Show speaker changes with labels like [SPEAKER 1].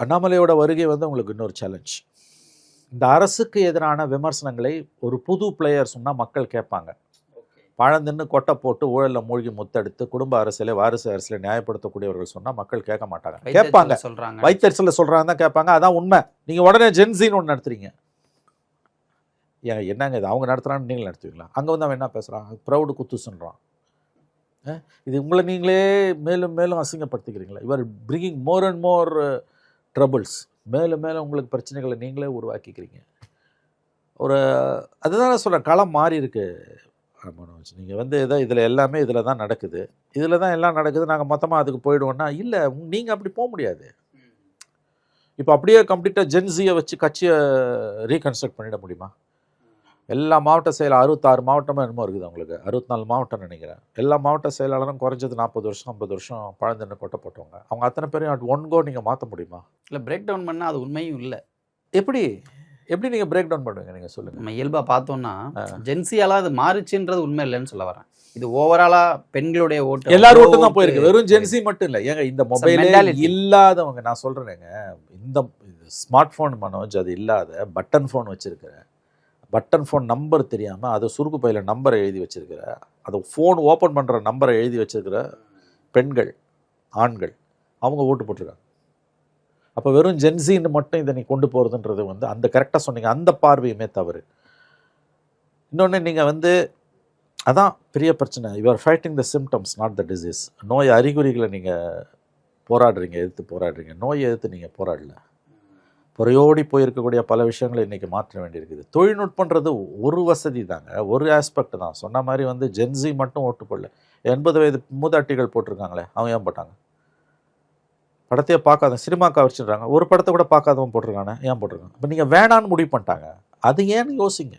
[SPEAKER 1] அண்ணாமலையோட வருகை வந்து உங்களுக்கு இன்னொரு சேலஞ்ச். இந்த அரசுக்கு எதிரான விமர்சனங்களை ஒரு புது பிளேயர் சொன்னால் மக்கள் கேட்பாங்க. பழந்தின்னு கொட்டை போட்டு ஊழலில் மூழ்கி முத்தெடுத்து குடும்ப அரசியலை வாரிசு அரசியலை நியாயப்படுத்தக்கூடியவர்கள் சொன்னால் மக்கள் கேட்க மாட்டாங்க. கேட்பாங்க, வைத்தறிச்சலில் சொல்கிறாங்க தான் கேட்பாங்க. அதான் உண்மை. நீங்கள் உடனே ஜென்சின்னு ஒன்று நடத்துறீங்க. ஏன் என்னங்க இது அவங்க நடத்துகிறான்னு நீங்கள் நடத்துவீங்களா? அங்கே வந்து அவன் என்ன பேசுகிறான்? ப்ரௌடு குத்துசுன்றான். இது உங்களை நீங்களே மேலும் மேலும் அசிங்கப்படுத்திக்கிறீங்களா? You are bringing more and more troubles. மேலும் மேலும் உங்களுக்கு பிரச்சனைகளை நீங்களே உருவாக்கிக்கிறீங்க. அதுதான் நான் சொல்கிறேன், களம் மாறி இருக்கு மனோஜ். நீங்கள் வந்து இதில் எல்லாமே இதில் தான் நடக்குது, இதில் தான் எல்லாம் நடக்குது, நாங்கள் மொத்தமாக அதுக்கு போயிடுவோன்னா இல்லை, நீங்கள் அப்படி போக முடியாது. இப்போ அப்படியே கம்ப்ளீட்டாக ஜென்சியை வச்சு கட்சியை ரீகன்ஸ்ட்ரக்ட் பண்ணிட முடியுமா? எல்லா மாவட்ட செயலர் 66 மாவட்டமாக என்னமோ இருக்குது அவங்களுக்கு, 64 மாவட்டம் நினைக்கிறேன். எல்லா மாவட்ட செயலாளரும் குறைஞ்சது 40 வருஷம் 50 வருஷம் பழந்தென்னு கொட்டை போட்டவங்க. அவங்க அத்தனை பேரையும் அட் ஒன் கோ நீங்கள் மாற்ற முடியுமா?
[SPEAKER 2] இல்லை, பிரேக் டவுன் பண்ணால் அது உண்மையும் இல்லை.
[SPEAKER 1] எப்படி நீங்கள் பிரேக் டவுன் பண்ணுவீங்க? நீங்கள் சொல்லுங்கள்.
[SPEAKER 2] நம்ம இயல்பாக பார்த்தோம்னா ஜென்சியாலாம் அது மாறிச்சுன்றது உண்மை இல்லைன்னு சொல்ல வரேன். இது ஓவராலாக பெண்களுடைய ஓட்டு,
[SPEAKER 1] எல்லாரும் ஓட்டு தான் போயிருக்கு, வெறும் ஜென்சி மட்டும் இல்லை. ஏங்க இந்த மொபைல் இல்லாதவங்க, நான் சொல்கிறேங்க, இந்த ஸ்மார்ட் ஃபோன் மனோஜ் அது இல்லாத பட்டன் ஃபோன் வச்சுருக்கிற, பட்டன் ஃபோன் நம்பர் தெரியாமல் அதை சுருக்கு பையில் நம்பரை எழுதி வச்சுருக்கிற, அதை ஃபோன் ஓப்பன் பண்ணுற நம்பரை எழுதி வச்சுருக்கிற பெண்கள் ஆண்கள் அவங்க ஓட்டு போட்டிருக்காங்க. அப்போ வெறும் ஜென்சின்னு மட்டும் இதை நீ கொண்டு போகிறதுன்றது வந்து அந்த கரெக்டாக சொன்னீங்க, அந்த பார்வையுமே தவறு. இன்னொன்று நீங்கள் வந்து அதான் பெரிய பிரச்சனை. You are fighting the symptoms not the disease. நோய் அறிகுறிகளை நீங்கள் எதிர்த்து போராடுறீங்க, நோயை எதிர்த்து நீங்கள் போராடல. புறையோடி போயிருக்கக்கூடிய பல விஷயங்களை இன்றைக்கி மாற்ற வேண்டியிருக்குது. தொழில்நுட்பன்றது ஒரு வசதி தாங்க, ஒரு ஆஸ்பெக்ட் தான். சொன்ன மாதிரி வந்து ஜென்சி மட்டும் ஓட்டு போடல, 80 வயது மூதாட்டிகள் போட்டிருக்காங்களே, அவங்க ஏன் போட்டாங்க? படத்தையே பார்க்காத சினிமாக்கா வச்சுடுறாங்க, ஒரு படத்தை கூட பார்க்காதவன் போட்டிருக்கானே, ஏன் போட்டிருக்காங்க? இப்போ நீங்கள் வேணான்னு முடிவு பண்ணிட்டாங்க, அது ஏன்னு யோசிங்க.